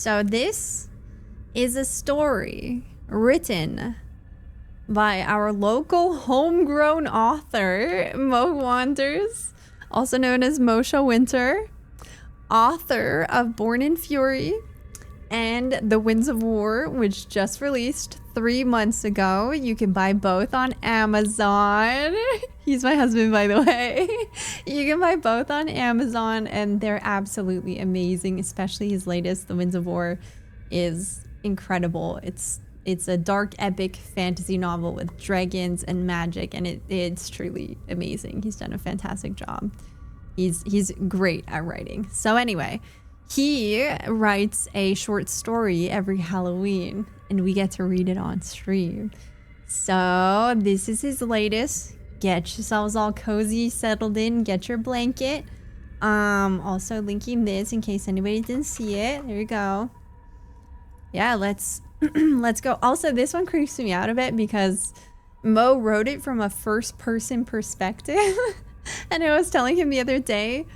So this is a story written by our local homegrown author, Mo Wanders, also known as Mosha Winter, author of Born in Fury and The Winds of War, which just released 3 months ago. You can buy both on Amazon. He's my husband, by the way. You can buy both on Amazon, and they're absolutely amazing, especially his latest, The Winds of War, is incredible. It's a dark, epic fantasy novel with dragons and magic, and it's truly amazing. He's done a fantastic job. He's great at writing. So anyway, he writes a short story every Halloween, and we get to read it on stream. So this is his latest. Get yourselves all cozy, settled in, get your blanket. Also linking this in case anybody didn't see it. There you go. Yeah, let's go. Also, this one creeps me out a bit because Mo wrote it from a first-person perspective. And I was telling him the other day,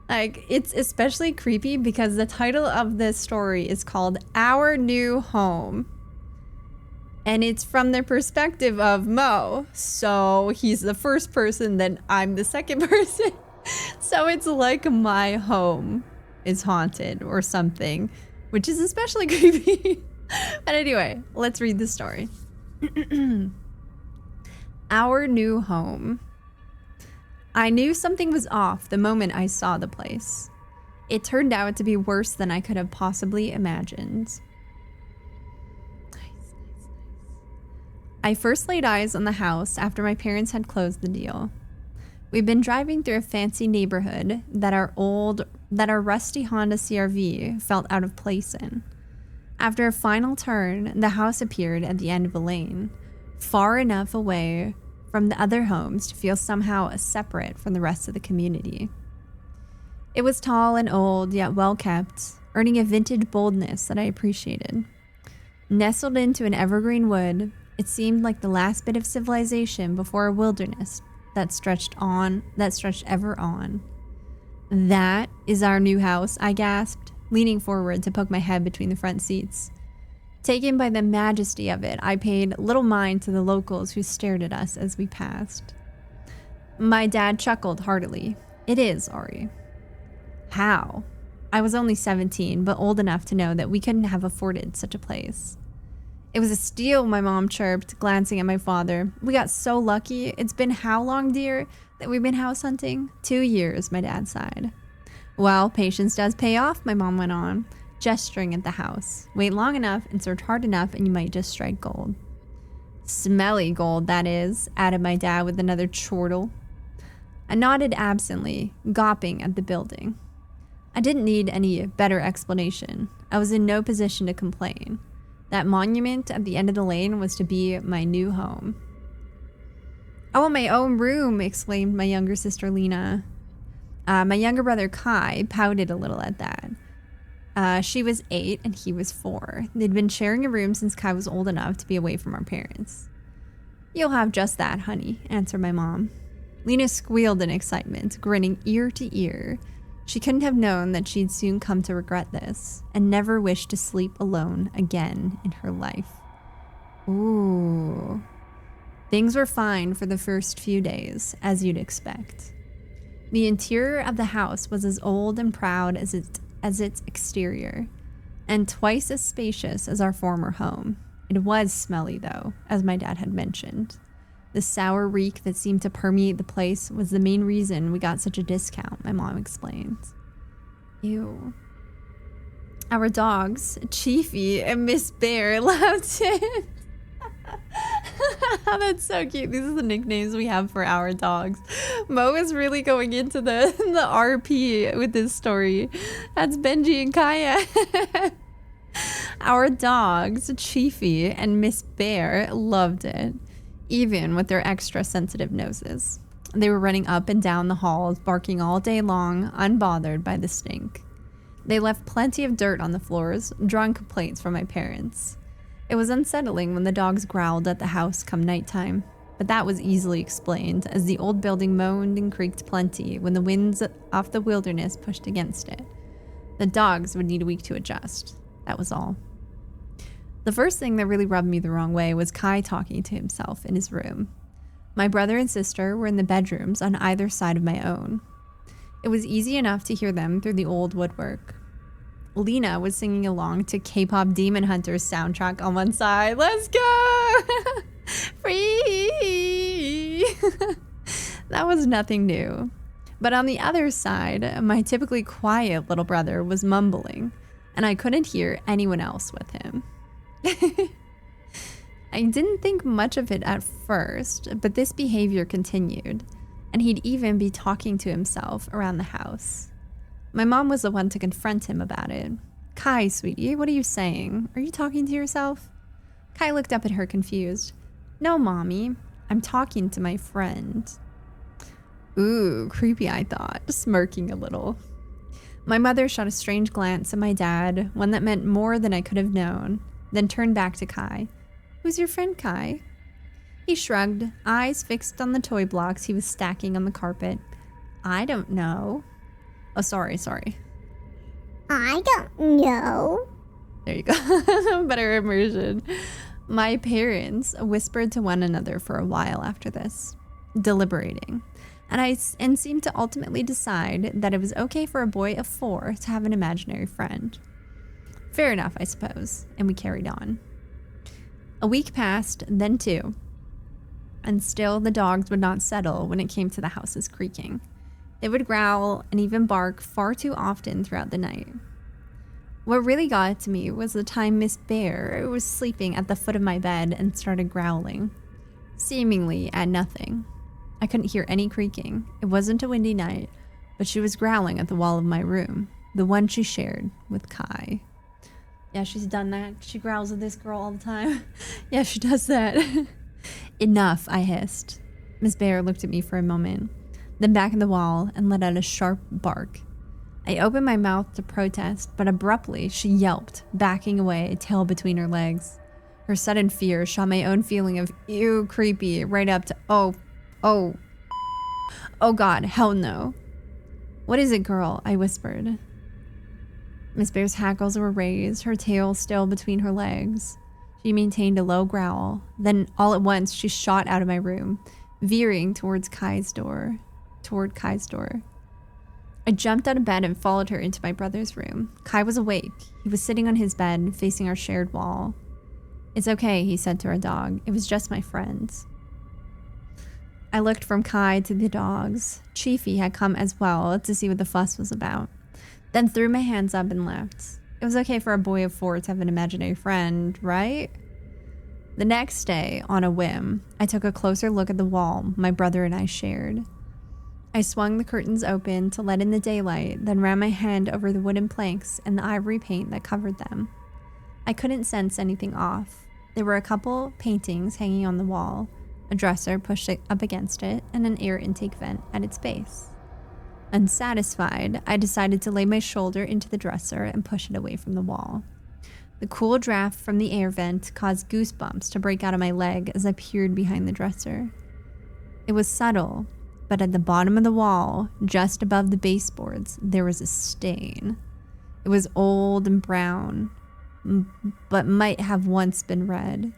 like, it's especially creepy because the title of this story is called Our New Home. And it's from the perspective of Mo. So he's the first person, then I'm the second person. So it's like my home is haunted or something, which is especially creepy. But anyway, let's read the story. Our New Home. I knew something was off the moment I saw the place. It turned out to be worse than I could have possibly imagined. Nice. I first laid eyes on the house after my parents had closed the deal. We'd been driving through a fancy neighborhood that our rusty Honda CR-V felt out of place in. After a final turn, the house appeared at the end of a lane, far enough away from the other homes to feel somehow separate from the rest of the community. It was tall and old, yet well kept, earning a vintage boldness that I appreciated. Nestled into an evergreen wood, it seemed like the last bit of civilization before a wilderness that stretched ever on. That is our new house, I gasped, leaning forward to poke my head between the front seats. Taken by the majesty of it, I paid little mind to the locals who stared at us as we passed. My dad chuckled heartily. It is, Ari. How? I was only 17, but old enough to know that we couldn't have afforded such a place. It was a steal, my mom chirped, glancing at my father. We got so lucky. It's been how long, dear, that we've been house hunting? 2 years, my dad sighed. Well, patience does pay off, my mom went on, gesturing at the house. Wait long enough and search hard enough and you might just strike gold. Smelly gold, that is, added my dad with another chortle. I nodded absently, gawping at the building. I didn't need any better explanation. I was in no position to complain. That monument at the end of the lane was to be my new home. I want my own room, exclaimed my younger sister Lena. My younger brother Kai pouted a little at that. She was 8 and he was 4. They'd been sharing a room since Kai was old enough to be away from our parents. You'll have just that, honey, answered my mom. Lena squealed in excitement, grinning ear to ear. She couldn't have known that she'd soon come to regret this, and never wish to sleep alone again in her life. Ooh. Things were fine for the first few days, as you'd expect. The interior of the house was as old and proud as its exterior, and twice as spacious as our former home. It was smelly, though, as my dad had mentioned. The sour reek that seemed to permeate the place was the main reason we got such a discount, my mom explained. Ew. Our dogs, Chiefy and Miss Bear, laughed in. That's so cute. These are the nicknames we have for our dogs. Mo is really going into the RP with this story. That's Benji and Kaya. Our dogs, Chiefy and Miss Bear, loved it, even with their extra sensitive noses. They were running up and down the halls, barking all day long, unbothered by the stink. They left plenty of dirt on the floors, drawing complaints from my parents. It was unsettling when the dogs growled at the house come nighttime, but that was easily explained, as the old building moaned and creaked plenty when the winds off the wilderness pushed against it. The dogs would need a week to adjust. That was all. The first thing that really rubbed me the wrong way was Kai talking to himself in his room. My brother and sister were in the bedrooms on either side of my own. It was easy enough to hear them through the old woodwork. Lena was singing along to K-pop Demon Hunter's soundtrack on one side. Let's go! Free! That was nothing new. But on the other side, my typically quiet little brother was mumbling, and I couldn't hear anyone else with him. I didn't think much of it at first, but this behavior continued, and he'd even be talking to himself around the house. My mom was the one to confront him about it. Kai, sweetie, what are you saying? Are you talking to yourself? Kai looked up at her confused. No, Mommy, I'm talking to my friend. Ooh, creepy, I thought, smirking a little. My mother shot a strange glance at my dad, one that meant more than I could have known, then turned back to Kai. Who's your friend, Kai? He shrugged, eyes fixed on the toy blocks he was stacking on the carpet. I don't know. Oh, sorry. I don't know. There you go. Better immersion. My parents whispered to one another for a while after this, deliberating, and seemed to ultimately decide that it was okay for a boy of 4 to have an imaginary friend. Fair enough, I suppose, and we carried on. A week passed, then 2, and still the dogs would not settle when it came to the house's creaking. They would growl and even bark far too often throughout the night. What really got to me was the time Miss Bear was sleeping at the foot of my bed and started growling, seemingly at nothing. I couldn't hear any creaking. It wasn't a windy night, but she was growling at the wall of my room, the one she shared with Kai. Yeah, she's done that. She growls at this girl all the time. Yeah, she does that. Enough, I hissed. Miss Bear looked at me for a moment, then back at the wall and let out a sharp bark. I opened my mouth to protest, but abruptly she yelped, backing away, tail between her legs. Her sudden fear shot my own feeling of ew, creepy, right up to oh God, hell no. What is it, girl? I whispered. Miss Bear's hackles were raised, her tail still between her legs. She maintained a low growl. Then all at once she shot out of my room, veering toward Kai's door. I jumped out of bed and followed her into my brother's room. Kai was awake. He was sitting on his bed, facing our shared wall. It's okay, he said to our dog. It was just my friends. I looked from Kai to the dogs. Chiefy had come as well to see what the fuss was about, then threw my hands up and left. It was okay for a boy of 4 to have an imaginary friend, right? The next day, on a whim, I took a closer look at the wall my brother and I shared. I swung the curtains open to let in the daylight, then ran my hand over the wooden planks and the ivory paint that covered them. I couldn't sense anything off. There were a couple paintings hanging on the wall, a dresser pushed up against it, and an air intake vent at its base. Unsatisfied, I decided to lay my shoulder into the dresser and push it away from the wall. The cool draft from the air vent caused goosebumps to break out of my leg as I peered behind the dresser. It was subtle, but at the bottom of the wall, just above the baseboards, there was a stain. It was old and brown, but might have once been red.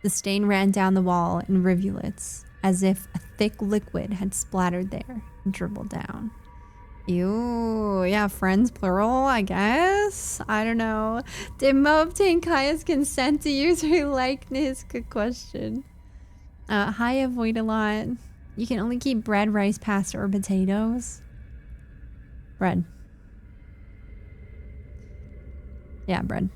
The stain ran down the wall in rivulets, as if a thick liquid had splattered there and dribbled down. Ew, yeah, friends plural, I guess? I don't know. Did Mo obtain Kaya's consent to use her likeness? Good question. Hi, avoid a lot. You can only keep bread, rice, pasta, or potatoes. Bread. Yeah, bread.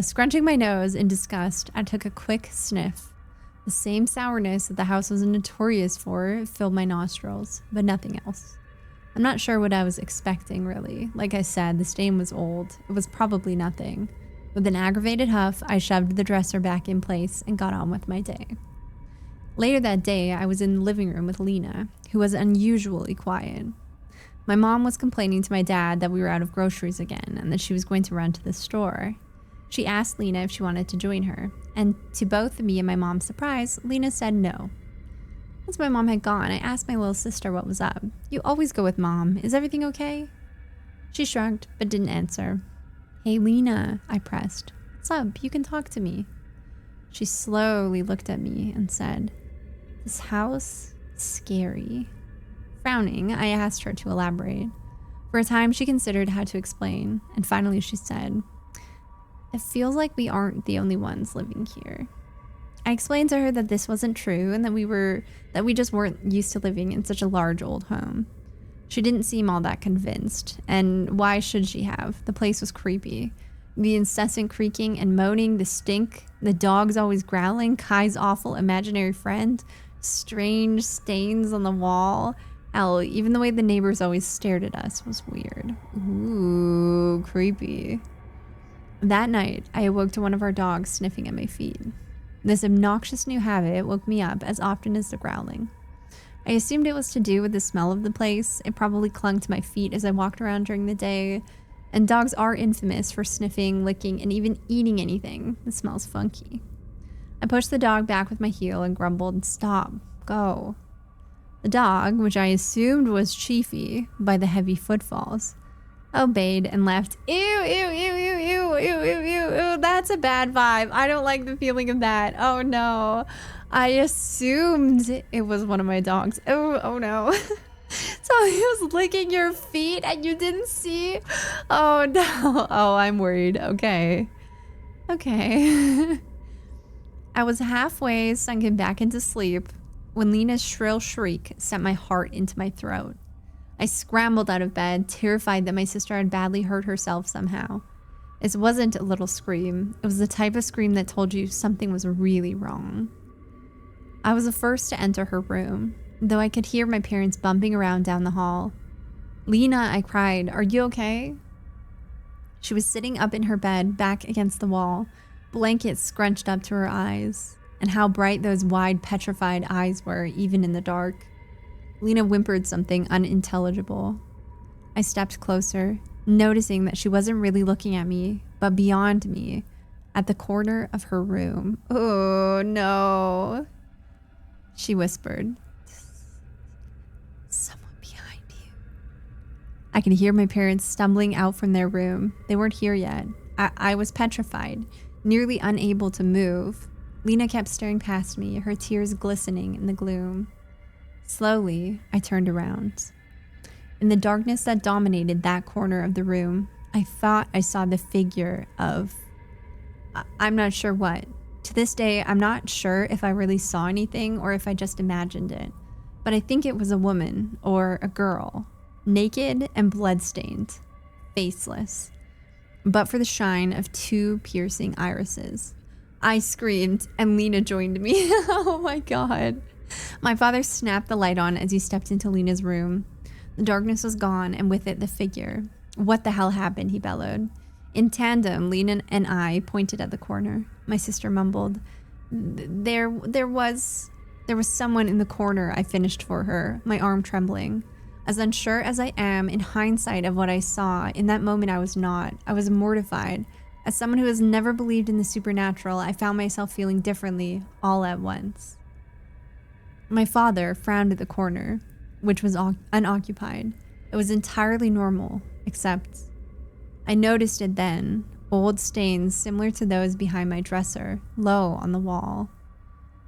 Scrunching my nose in disgust, I took a quick sniff. The same sourness that the house was notorious for filled my nostrils, but nothing else. I'm not sure what I was expecting, really. Like I said, the stain was old. It was probably nothing. With an aggravated huff, I shoved the dresser back in place and got on with my day. Later that day, I was in the living room with Lena, who was unusually quiet. My mom was complaining to my dad that we were out of groceries again and that she was going to run to the store. She asked Lena if she wanted to join her, and to both me and my mom's surprise, Lena said no. Once my mom had gone, I asked my little sister what was up. You always go with mom. Is everything okay? She shrugged, but didn't answer. Hey, Lena, I pressed. What's up? You can talk to me. She slowly looked at me and said, this house is scary. Frowning, I asked her to elaborate. For a time, she considered how to explain, and finally she said, it feels like we aren't the only ones living here. I explained to her that this wasn't true and that we just weren't used to living in such a large old home. She didn't seem all that convinced, and why should she have? The place was creepy. The incessant creaking and moaning, the stink, the dogs always growling, Kai's awful imaginary friend, strange stains on the wall. Hell, even the way the neighbors always stared at us was weird. Ooh, creepy. That night, I awoke to one of our dogs sniffing at my feet. This obnoxious new habit woke me up as often as the growling. I assumed it was to do with the smell of the place. It probably clung to my feet as I walked around during the day. And dogs are infamous for sniffing, licking, and even eating anything that smells funky. I pushed the dog back with my heel and grumbled, stop, go. The dog, which I assumed was Chiefy by the heavy footfalls, obeyed and left. Ew, ew, ew, ew, ew, ew, ew, ew, ew. That's a bad vibe. I don't like the feeling of that. Oh no. I assumed it was one of my dogs. Oh no. So he was licking your feet and you didn't see? Oh no. Oh, I'm worried. Okay. I was halfway sunken back into sleep when Lena's shrill shriek sent my heart into my throat. I scrambled out of bed, terrified that my sister had badly hurt herself somehow. It wasn't a little scream. It was the type of scream that told you something was really wrong. I was the first to enter her room, though I could hear my parents bumping around down the hall. Lena, I cried, are you okay? She was sitting up in her bed, back against the wall, blankets scrunched up to her eyes, and how bright those wide, petrified eyes were, even in the dark. Lena whimpered something unintelligible. I stepped closer, noticing that she wasn't really looking at me, but beyond me, at the corner of her room. Oh, no. She whispered, someone behind you. I could hear my parents stumbling out from their room. They weren't here yet. I was petrified, nearly unable to move. Lena kept staring past me, her tears glistening in the gloom. Slowly, I turned around. In the darkness that dominated that corner of the room, I thought I saw the figure of... I'm not sure what. To this day, I'm not sure if I really saw anything or if I just imagined it. But I think it was a woman or a girl, naked and bloodstained, faceless, but for the shine of two piercing irises. I screamed and Lena joined me. Oh my God. My father snapped the light on as he stepped into Lena's room. The darkness was gone, and with it the figure. What the hell happened, he bellowed. In tandem, Lena and I pointed at the corner. My sister mumbled. There was someone in the corner, I finished for her, my arm trembling. As unsure as I am in hindsight of what I saw, in that moment I was not. I was mortified. As someone who has never believed in the supernatural, I found myself feeling differently all at once. My father frowned at the corner, which was unoccupied. It was entirely normal, except I noticed it then, old stains similar to those behind my dresser, low on the wall.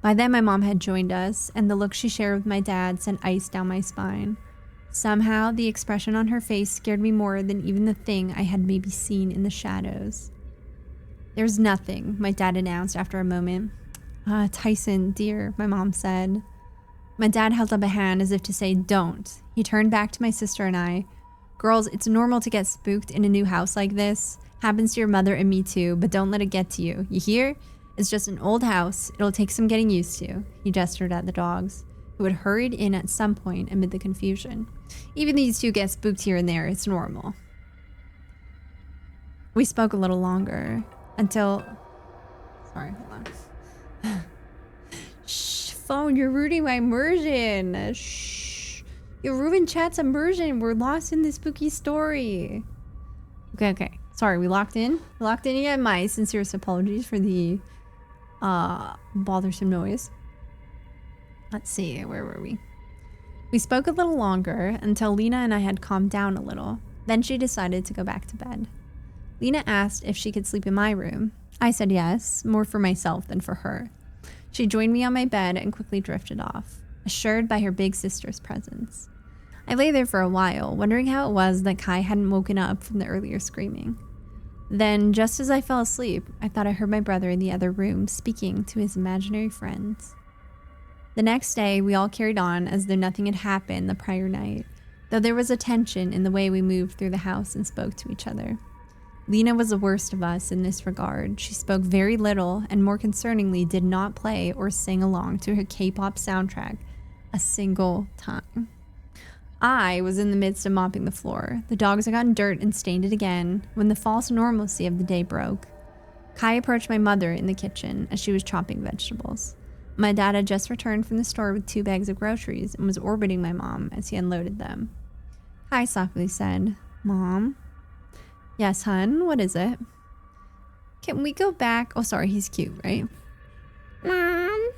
By then my mom had joined us, and the look she shared with my dad sent ice down my spine. Somehow, the expression on her face scared me more than even the thing I had maybe seen in the shadows. There's nothing, my dad announced after a moment. Tyson, dear, my mom said. My dad held up a hand as if to say, don't. He turned back to my sister and I. Girls, it's normal to get spooked in a new house like this. Happens to your mother and me too, but don't let it get to you. You hear? It's just an old house. It'll take some getting used to. He gestured at the dogs, who had hurried in at some point amid the confusion. Even these two get spooked here and there. It's normal. We spoke a little longer until... Sorry, hold on. Shh, phone, you're ruining my immersion. Shh. You ruined chat's immersion. We're lost in this spooky story. Okay. Sorry, we locked in? Locked in again? My sincerest apologies for the bothersome noise. Let's see, where were we? We spoke a little longer until Lena and I had calmed down a little. Then she decided to go back to bed. Lena asked if she could sleep in my room. I said yes, more for myself than for her. She joined me on my bed and quickly drifted off, assured by her big sister's presence. I lay there for a while, wondering how it was that Kai hadn't woken up from the earlier screaming. Then, just as I fell asleep, I thought I heard my brother in the other room speaking to his imaginary friends. The next day, we all carried on as though nothing had happened the prior night, though there was a tension in the way we moved through the house and spoke to each other. Lena was the worst of us in this regard. She spoke very little and, more concerningly, did not play or sing along to her K-pop soundtrack a single time. I was in the midst of mopping the floor. The dogs had gotten dirt and stained it again when the false normalcy of the day broke. Kai approached my mother in the kitchen as she was chopping vegetables. My dad had just returned from the store with 2 bags of groceries and was orbiting my mom as he unloaded them. Kai softly said, "Mom?" "Yes, hun, what is it?" "Can we go back?" Oh, sorry, he's cute, right? Mom,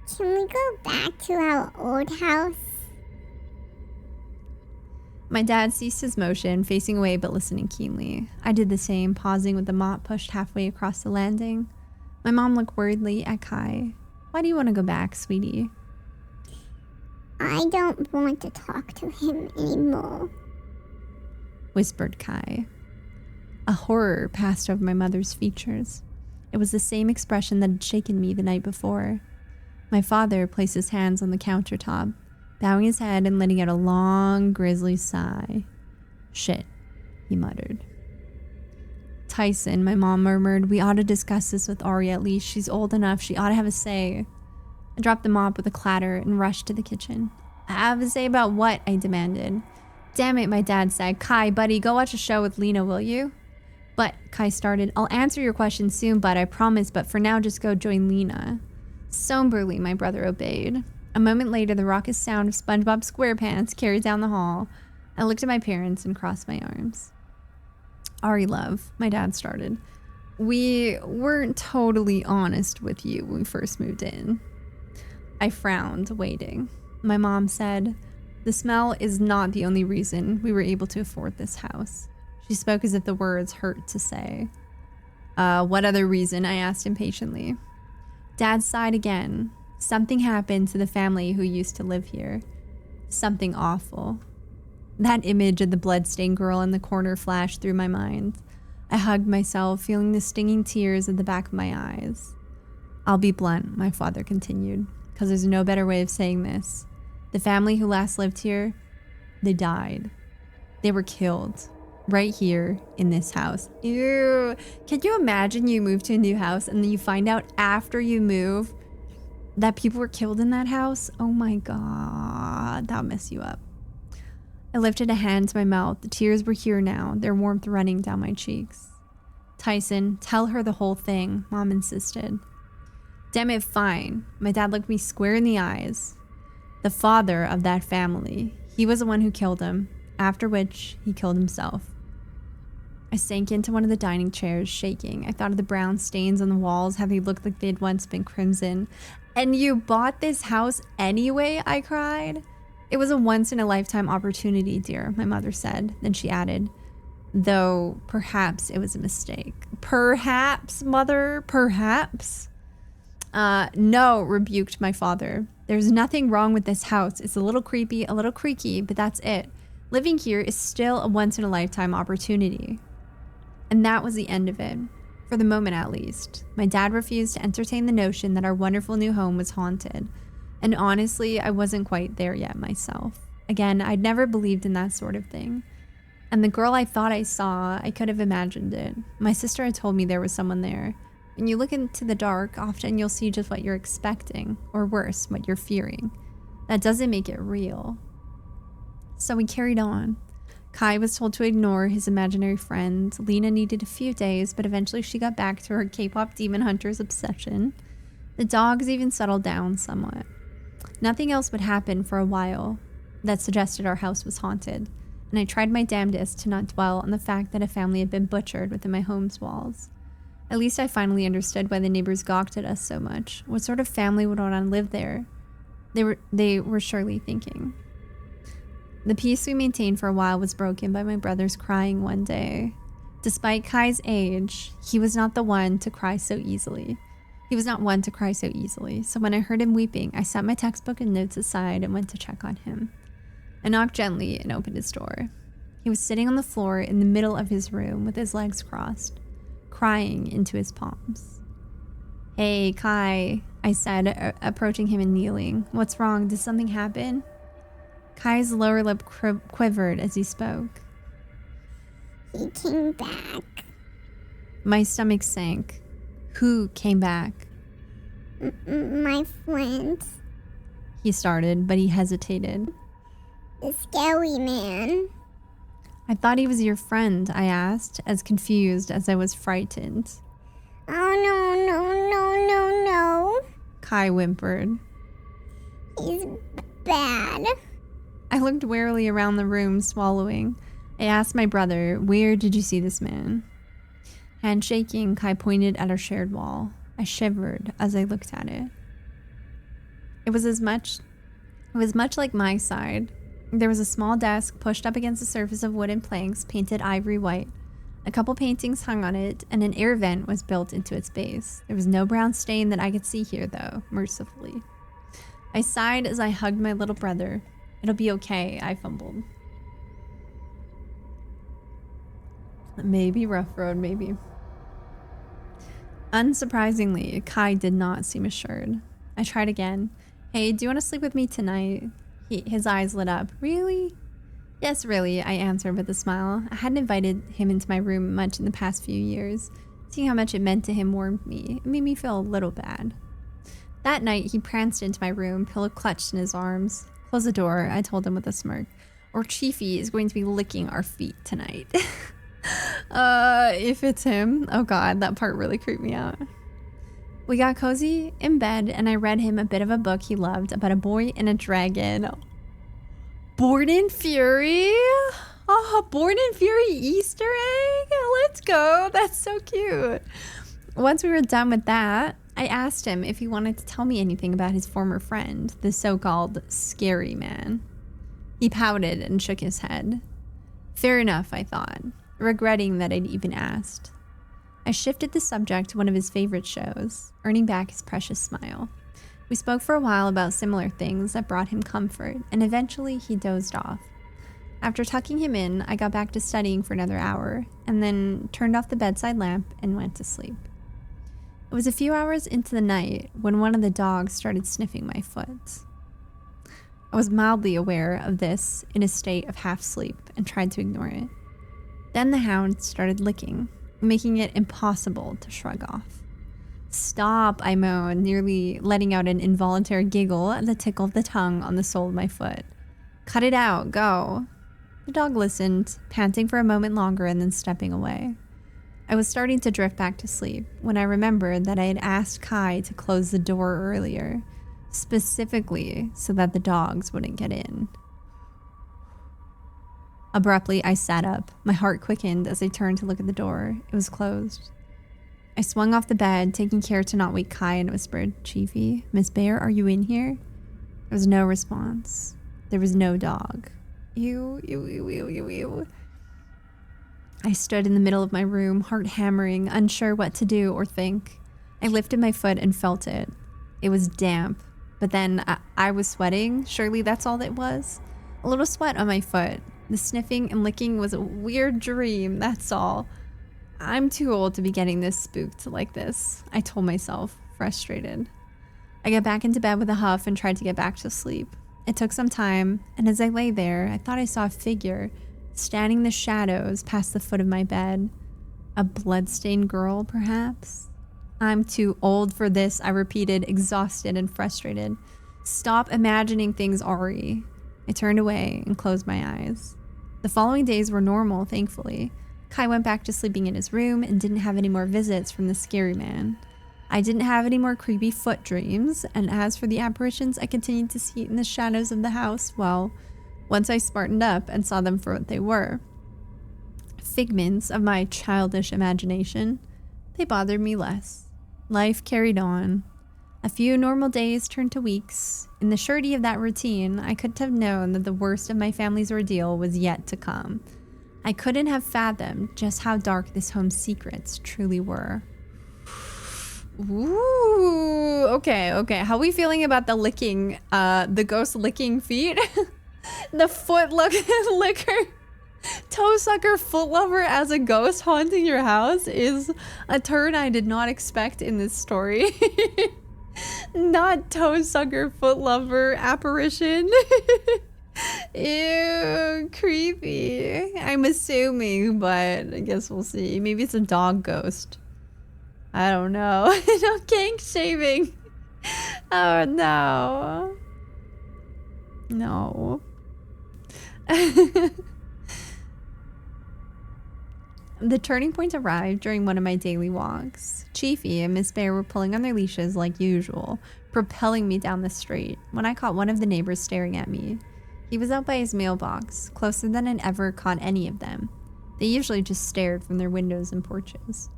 can we go back to our old house? My dad ceased his motion, facing away but listening keenly. I did the same, pausing with the mop pushed halfway across the landing. My mom looked worriedly at Kai. "Why do you want to go back, sweetie?" I don't want to talk to him anymore, whispered Kai. A horror passed over my mother's features. It was the same expression that had shaken me the night before. My father placed his hands on the countertop, bowing his head and letting out a long, grisly sigh. "Shit," he muttered. "Tyson," my mom murmured, "we ought to discuss this with Ari at least. She's old enough. She ought to have a say." I dropped the mop with a clatter and rushed to the kitchen. "Have a say about what?" I demanded. "Damn it," my dad said. "Kai, buddy, go watch a show with Lena, will you?" "But," Kai started, "I'll answer your question soon, bud, I promise, but for now just go join Lena." Somberly, my brother obeyed. A moment later, the raucous sound of SpongeBob SquarePants carried down the hall. I looked at my parents and crossed my arms. "Ari, love," my dad started, "we weren't totally honest with you when we first moved in." I frowned, waiting. My mom said, "The smell is not the only reason we were able to afford this house." She spoke as if the words hurt to say. What other reason?" I asked impatiently. Dad sighed again. "Something happened to the family who used to live here. Something awful." That image of the bloodstained girl in the corner flashed through my mind. I hugged myself, feeling the stinging tears at the back of my eyes. "I'll be blunt," my father continued, "because there's no better way of saying this. The family who last lived here, they died. They were killed. Right here in this house." Ew. Can you imagine you move to a new house and then you find out after you move that people were killed in that house? Oh my God, that'll mess you up. I lifted a hand to my mouth. The tears were here now, their warmth running down my cheeks. "Tyson, tell her the whole thing," Mom insisted. "Damn it, fine." My dad looked me square in the eyes. "The father of that family, he was the one who killed him, after which he killed himself." I sank into one of the dining chairs, shaking. I thought of the brown stains on the walls, how they looked like they'd once been crimson. "And you bought this house anyway?" I cried. "It was a once-in-a-lifetime opportunity, dear," my mother said. Then she added, "Though perhaps it was a mistake." "Perhaps, mother, perhaps?" No," rebuked my father. "There's nothing wrong with this house. It's a little creepy, a little creaky, but that's it. Living here is still a once-in-a-lifetime opportunity." And that was the end of it, for the moment at least. My dad refused to entertain the notion that our wonderful new home was haunted. And honestly, I wasn't quite there yet myself. Again, I'd never believed in that sort of thing. And the girl I thought I saw, I could have imagined it. My sister had told me there was someone there. When you look into the dark, often you'll see just what you're expecting, or worse, what you're fearing. That doesn't make it real. So we carried on. Kai was told to ignore his imaginary friend. Lena needed a few days, but eventually she got back to her K-pop demon hunter's obsession. The dogs even settled down somewhat. Nothing else would happen for a while that suggested our house was haunted, and I tried my damnedest to not dwell on the fact that a family had been butchered within my home's walls. At least I finally understood why the neighbors gawked at us so much. What sort of family would want to live there? They were surely thinking. The peace we maintained for a while was broken by my brother's crying one day. Despite Kai's age, he was not one to cry so easily. So when I heard him weeping, I set my textbook and notes aside and went to check on him. I knocked gently and opened his door. He was sitting on the floor in the middle of his room with his legs crossed, crying into his palms. "Hey, Kai," I said, approaching him and kneeling. "What's wrong? Did something happen?" Kai's lower lip quivered as he spoke. He came back. My stomach sank. Who came back? My friend. He started, but he hesitated. The scary man. I thought he was your friend, I asked, as confused as I was frightened. Oh, no. Kai whimpered. He's bad. I looked warily around the room, swallowing. I asked my brother, "Where did you see this man?" Hand shaking, Kai pointed at our shared wall. I shivered as I looked at it. It was much like my side. There was a small desk pushed up against a surface of wooden planks painted ivory white. A couple paintings hung on it, and an air vent was built into its base. There was no brown stain that I could see here, though, mercifully. I sighed as I hugged my little brother. "It'll be okay," I fumbled. Maybe rough road, maybe. Unsurprisingly, Kai did not seem assured. I tried again. "Hey, do you want to sleep with me tonight?" His eyes lit up. "Really?" "Yes, really," I answered with a smile. I hadn't invited him into my room much in the past few years. Seeing how much it meant to him warmed me. It made me feel a little bad. That night, he pranced into my room, pillow clutched in his arms. "Close the door," I told him with a smirk, "or Chiefy is going to be licking our feet tonight." If it's him. Oh god, that part really creeped me out. We got cozy in bed, and I read him a bit of a book he loved about a boy and a dragon. Born in Fury? Oh, Born in Fury Easter egg? Let's go. That's so cute. Once we were done with that, I asked him if he wanted to tell me anything about his former friend, the so-called scary man. He pouted and shook his head. Fair enough, I thought, regretting that I'd even asked. I shifted the subject to one of his favorite shows, earning back his precious smile. We spoke for a while about similar things that brought him comfort, and eventually he dozed off. After tucking him in, I got back to studying for another hour, and then turned off the bedside lamp and went to sleep. It was a few hours into the night when one of the dogs started sniffing my foot. I was mildly aware of this in a state of half sleep and tried to ignore it. Then the hound started licking, making it impossible to shrug off. "Stop," I moaned, nearly letting out an involuntary giggle at the tickle of the tongue on the sole of my foot. "Cut it out, go." The dog listened, panting for a moment longer and then stepping away. I was starting to drift back to sleep when I remembered that I had asked Kai to close the door earlier, specifically so that the dogs wouldn't get in. Abruptly, I sat up. My heart quickened as I turned to look at the door. It was closed. I swung off the bed, taking care to not wake Kai, and whispered, "Chiefy, Miss Bear, are you in here?" There was no response. There was no dog. Ew, ew, ew, ew, ew, ew. I stood in the middle of my room, heart hammering, unsure what to do or think. I lifted my foot and felt it. It was damp, but then I was sweating. Surely that's all it was. A little sweat on my foot. The sniffing and licking was a weird dream, that's all. I'm too old to be getting this spooked like this, I told myself, frustrated. I got back into bed with a huff and tried to get back to sleep. It took some time, and as I lay there, I thought I saw a figure standing in the shadows past the foot of my bed. A bloodstained girl, perhaps? I'm too old for this, I repeated, exhausted and frustrated. Stop imagining things, Ari. I turned away and closed my eyes. The following days were normal, thankfully. Kai went back to sleeping in his room and didn't have any more visits from the scary man. I didn't have any more creepy foot dreams, and as for the apparitions I continued to see in the shadows of the house, well, once I smartened up and saw them for what they were, figments of my childish imagination, they bothered me less. Life carried on. A few normal days turned to weeks. In the surety of that routine, I couldn't have known that the worst of my family's ordeal was yet to come. I couldn't have fathomed just how dark this home's secrets truly were. Ooh, okay. How are we feeling about the licking, the ghost licking feet? The foot licker, toe sucker foot lover as a ghost haunting your house is a turn I did not expect in this story. Not toe sucker foot lover apparition. Ew, creepy. I'm assuming, but I guess we'll see. Maybe it's a dog ghost. I don't know. No kink shaving. Oh no. No. The turning point arrived during one of my daily walks. Chiefy and Miss Bear were pulling on their leashes like usual, propelling me down the street, when I caught one of the neighbors staring at me. He was out by his mailbox, closer than I'd ever caught any of them. They usually just stared from their windows and porches.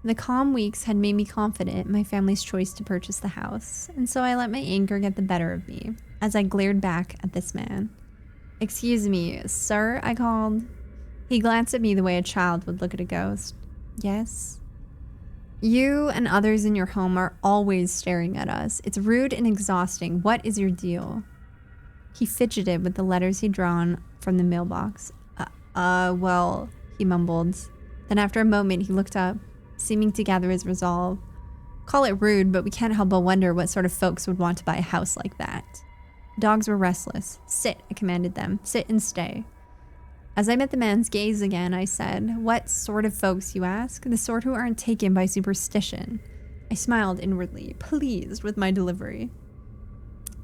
The calm weeks had made me confident in my family's choice to purchase the house, and so I let my anger get the better of me as I glared back at this man. "Excuse me, sir," I called. He glanced at me the way a child would look at a ghost. "Yes?" "You and others in your home are always staring at us. It's rude and exhausting. What is your deal?" He fidgeted with the letters he'd drawn from the mailbox. Well, he mumbled. Then after a moment, he looked up, seeming to gather his resolve. "Call it rude, but we can't help but wonder what sort of folks would want to buy a house like that." Dogs were restless. "Sit," I commanded them. "Sit and stay." As I met the man's gaze again, I said, "What sort of folks, you ask? The sort who aren't taken by superstition." I smiled inwardly, pleased with my delivery.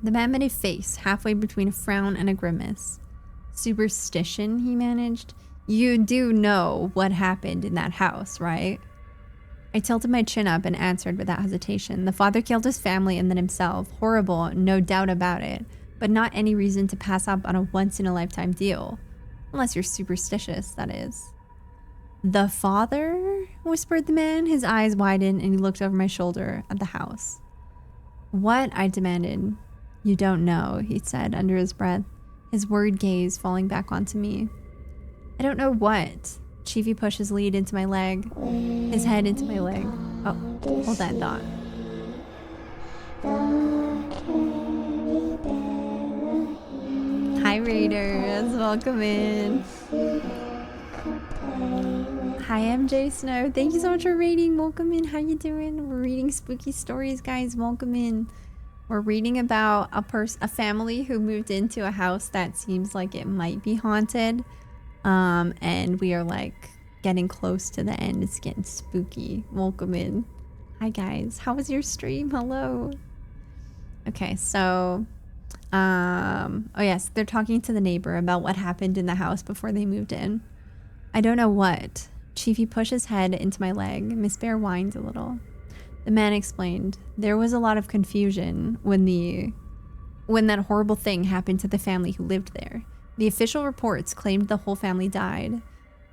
The man made a face halfway between a frown and a grimace. "Superstition," he managed. "You do know what happened in that house, right?" I tilted my chin up and answered without hesitation. The father killed his family and then himself. Horrible, no doubt about it, but not any reason to pass up on a once-in-a-lifetime deal. Unless you're superstitious, that is. "The father?" whispered the man. His eyes widened and he looked over my shoulder at the house. "What?" I demanded. "You don't know," he said under his breath, his worried gaze falling back onto me. "I don't know what?" Chiefy pushed his lead into my leg, his head into my leg. Oh, hold that thought. Hi Raiders, welcome in. Hi MJ Snow, thank you so much for raiding. Welcome in, how you doing? We're reading spooky stories, guys. Welcome in. We're reading about a family who moved into a house that seems like it might be haunted. And we are like getting close to the end. It's getting spooky. Welcome in. Hi guys, how was your stream? Hello. Okay, so oh yes, they're talking to the neighbor about what happened in the house before they moved in. "I don't know what." Chiefy pushed his head into my leg. Miss Bear whined a little. The man explained, "There was a lot of confusion when that horrible thing happened to the family who lived there. The official reports claimed the whole family died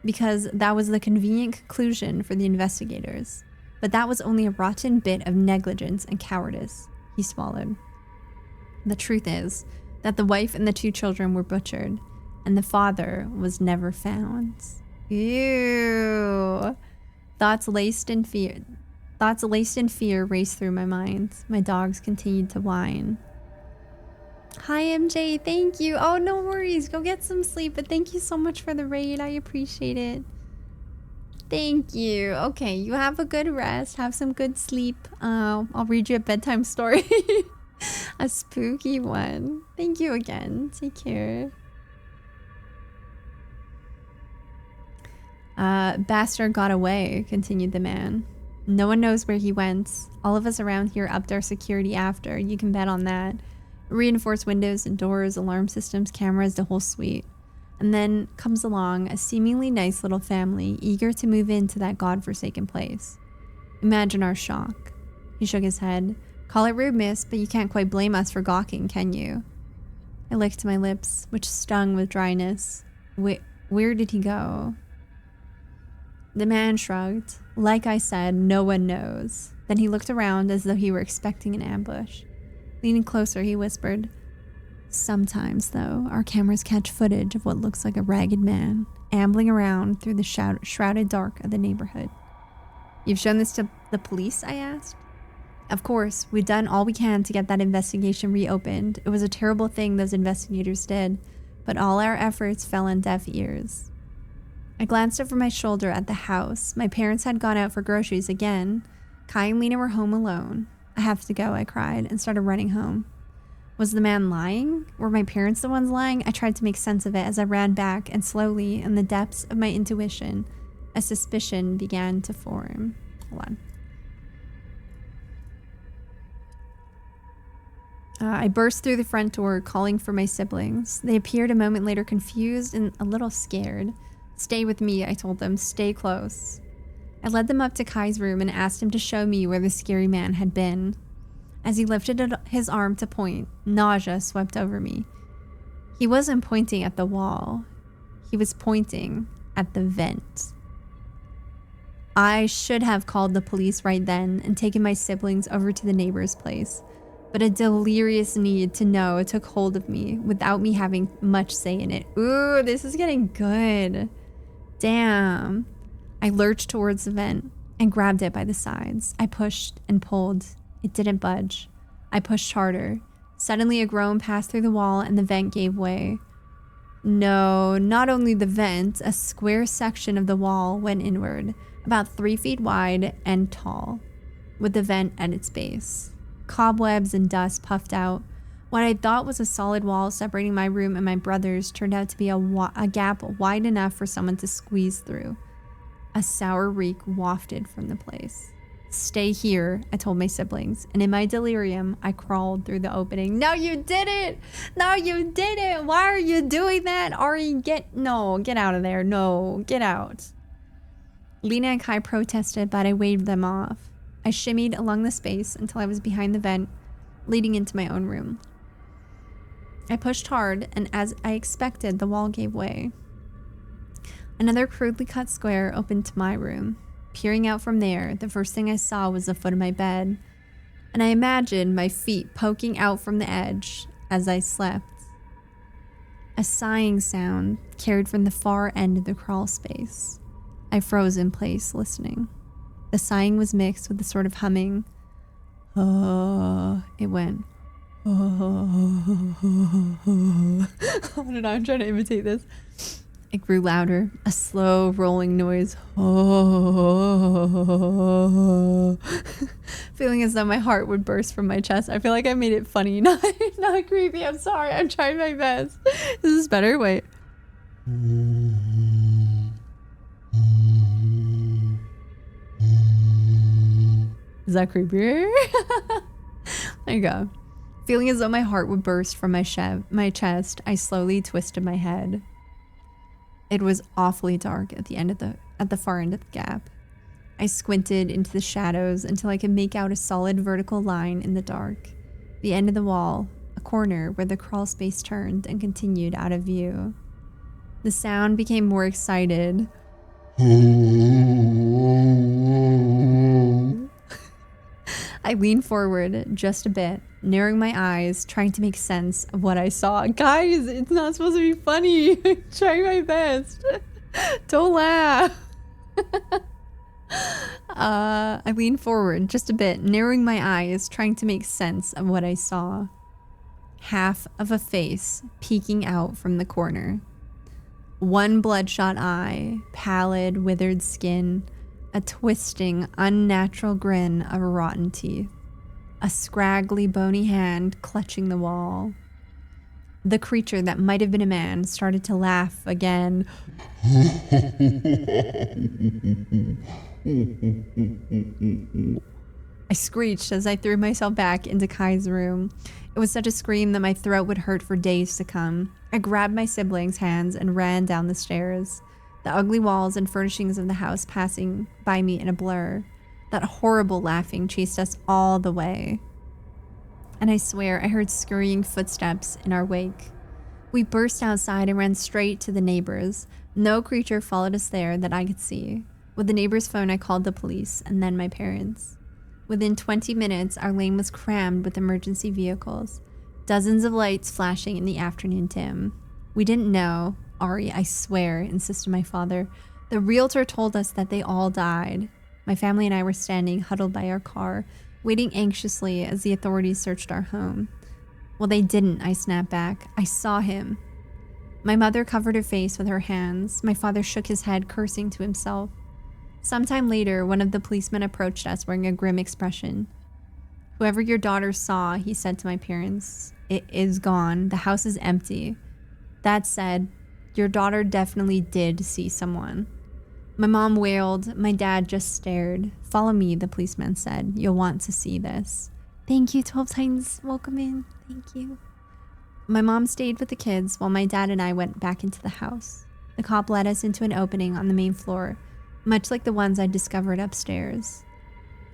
because that was the convenient conclusion for the investigators. But that was only a rotten bit of negligence and cowardice." He swallowed. "The truth is that the wife and the 2 children were butchered, and the father was never found." Ew. Thoughts laced in fear raced through my mind. My dogs continued to whine. Hi MJ, thank you. Oh, no worries. Go get some sleep, but thank you so much for the raid. I appreciate it. Thank you. Okay, you have a good rest. Have some good sleep. I'll read you a bedtime story. A spooky one. Thank you again. Take care. Bastard got away, continued the man. No one knows where he went. All of us around here upped our security after. You can bet on that. Reinforced windows and doors, alarm systems, cameras, the whole suite. And then comes along a seemingly nice little family, eager to move into that godforsaken place. Imagine our shock. He shook his head. Call it rude, miss, but you can't quite blame us for gawking, can you? I licked my lips, which stung with dryness. Where did he go? The man shrugged. Like I said, no one knows. Then he looked around as though he were expecting an ambush. Leaning closer, he whispered, "Sometimes, though, our cameras catch footage of what looks like a ragged man ambling around through the shrouded dark of the neighborhood." "You've shown this to the police?" I asked. "Of course, we've done all we can to get that investigation reopened. It was a terrible thing those investigators did, but all our efforts fell on deaf ears." I glanced over my shoulder at the house. My parents had gone out for groceries again. Kai and Lena were home alone. "I have to go," I cried, and started running home. Was the man lying? Were my parents the ones lying? I tried to make sense of it as I ran back, and slowly, in the depths of my intuition, a suspicion began to form. Hold on. I burst through the front door, calling for my siblings. They appeared a moment later, confused and a little scared. "Stay with me," I told them. "Stay close." I led them up to Kai's room and asked him to show me where the scary man had been. As he lifted his arm to point, nausea swept over me. He wasn't pointing at the wall. He was pointing at the vent. I should have called the police right then and taken my siblings over to the neighbor's place, but a delirious need to know took hold of me without me having much say in it. Ooh, this is getting good. Damn. I lurched towards the vent and grabbed it by the sides. I pushed and pulled. It didn't budge. I pushed harder. Suddenly a groan passed through the wall and the vent gave way. No, not only the vent, a square section of the wall went inward, about 3 feet wide and tall, with the vent at its base. Cobwebs and dust puffed out. What I thought was a solid wall separating my room and my brother's turned out to be a gap wide enough for someone to squeeze through. A sour reek wafted from the place. "Stay here," I told my siblings, and in my delirium, I crawled through the opening. "No, you didn't! No, you didn't! Why are you doing that? Ari, get out of there. No, get out." Lena and Kai protested, but I waved them off. I shimmied along the space until I was behind the vent, leading into my own room. I pushed hard, and as I expected, the wall gave way. Another crudely cut square opened to my room. Peering out from there, the first thing I saw was the foot of my bed, and I imagined my feet poking out from the edge as I slept. A sighing sound carried from the far end of the crawl space. I froze in place, listening. The sighing was mixed with a sort of humming. Oh, it went. Oh. I don't know, I'm trying to imitate this. It grew louder, a slow rolling noise. Oh. Feeling as though my heart would burst from my chest. I feel like I made it funny, not creepy. I'm sorry, I'm trying my best. Is this better? Wait. Is that creepier? There you go. Feeling as though my heart would burst from my chest, I slowly twisted my head. It was awfully dark at the far end of the gap. I squinted into the shadows until I could make out a solid vertical line in the dark. The end of the wall, a corner where the crawl space turned and continued out of view. The sound became more excited. I leaned forward just a bit, narrowing my eyes, trying to make sense of what I saw. Guys, it's not supposed to be funny. I'm trying my best. Don't laugh. I leaned forward just a bit, narrowing my eyes, trying to make sense of what I saw. Half of a face peeking out from the corner. One bloodshot eye, pallid, withered skin, a twisting, unnatural grin of rotten teeth, a scraggly, bony hand clutching the wall. The creature that might have been a man started to laugh again. I screeched as I threw myself back into Kai's room. It was such a scream that my throat would hurt for days to come. I grabbed my siblings' hands and ran down the stairs, the ugly walls and furnishings of the house passing by me in a blur. That horrible laughing chased us all the way. And I swear I heard scurrying footsteps in our wake. We burst outside and ran straight to the neighbors. No creature followed us there that I could see. With the neighbor's phone, I called the police and then my parents. Within 20 minutes, our lane was crammed with emergency vehicles, dozens of lights flashing in the afternoon dim. We didn't know. Ari, I swear, insisted my father. The realtor told us that they all died. My family and I were standing huddled by our car, waiting anxiously as the authorities searched our home. Well, they didn't, I snapped back. I saw him. My mother covered her face with her hands. My father shook his head, cursing to himself. Sometime later, one of the policemen approached us wearing a grim expression. Whoever your daughter saw, he said to my parents, it is gone. The house is empty. That said, your daughter definitely did see someone. My mom wailed. My dad just stared. Follow me, the policeman said. You'll want to see this. Thank you, 12 Titans. Welcome in. Thank you. My mom stayed with the kids while my dad and I went back into the house. The cop led us into an opening on the main floor, much like the ones I discovered upstairs.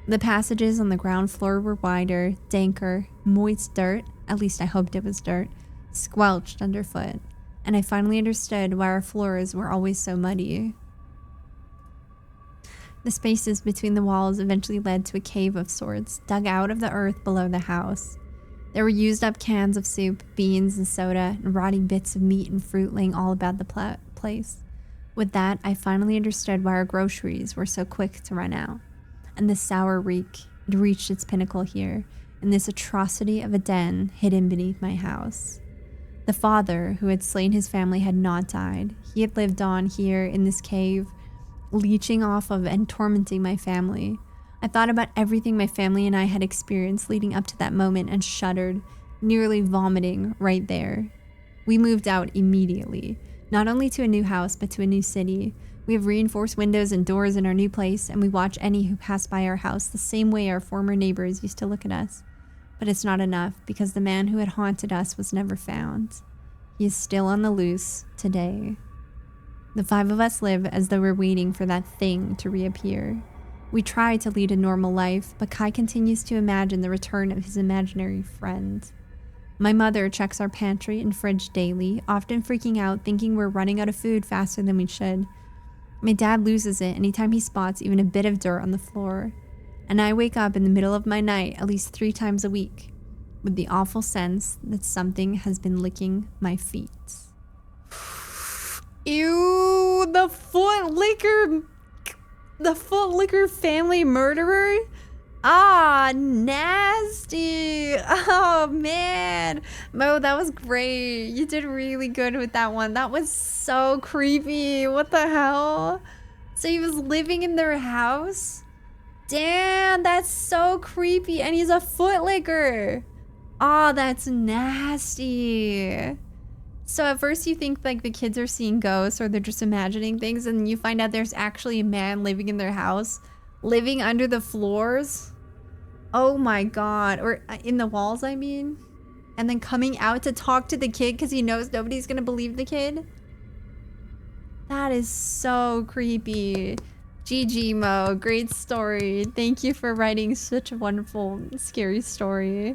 The passages on the ground floor were wider, danker, moist dirt, at least I hoped it was dirt, squelched underfoot, and I finally understood why our floors were always so muddy. The spaces between the walls eventually led to a cave of sorts, dug out of the earth below the house. There were used up cans of soup, beans and soda, and rotting bits of meat and fruit laying all about the place. With that, I finally understood why our groceries were so quick to run out. And the sour reek had reached its pinnacle here, in this atrocity of a den hidden beneath my house. The father who had slain his family had not died. He had lived on here in this cave, leeching off of and tormenting my family. I thought about everything my family and I had experienced leading up to that moment and shuddered, nearly vomiting right there. We moved out immediately, not only to a new house, but to a new city. We have reinforced windows and doors in our new place, and we watch any who pass by our house the same way our former neighbors used to look at us. But it's not enough, because the man who had haunted us was never found. He is still on the loose today. The 5 of us live as though we're waiting for that thing to reappear. We try to lead a normal life, but Kai continues to imagine the return of his imaginary friend. My mother checks our pantry and fridge daily, often freaking out, thinking we're running out of food faster than we should. My dad loses it anytime he spots even a bit of dirt on the floor. And I wake up in the middle of my night at least 3 times a week, with the awful sense that something has been licking my feet. Ew, the foot licker family murderer? Ah, nasty. Oh, man. Mo, that was great. You did really good with that one. That was so creepy. What the hell? So he was living in their house? Damn, that's so creepy. And he's a foot licker. Oh, that's nasty. So at first you think like the kids are seeing ghosts or they're just imagining things, and you find out there's actually a man living in their house, living under the floors. Oh my god. Or in the walls, I mean. And then coming out to talk to the kid because he knows nobody's gonna believe the kid. That is so creepy. GG, Mo. Great story. Thank you for writing such a wonderful, scary story.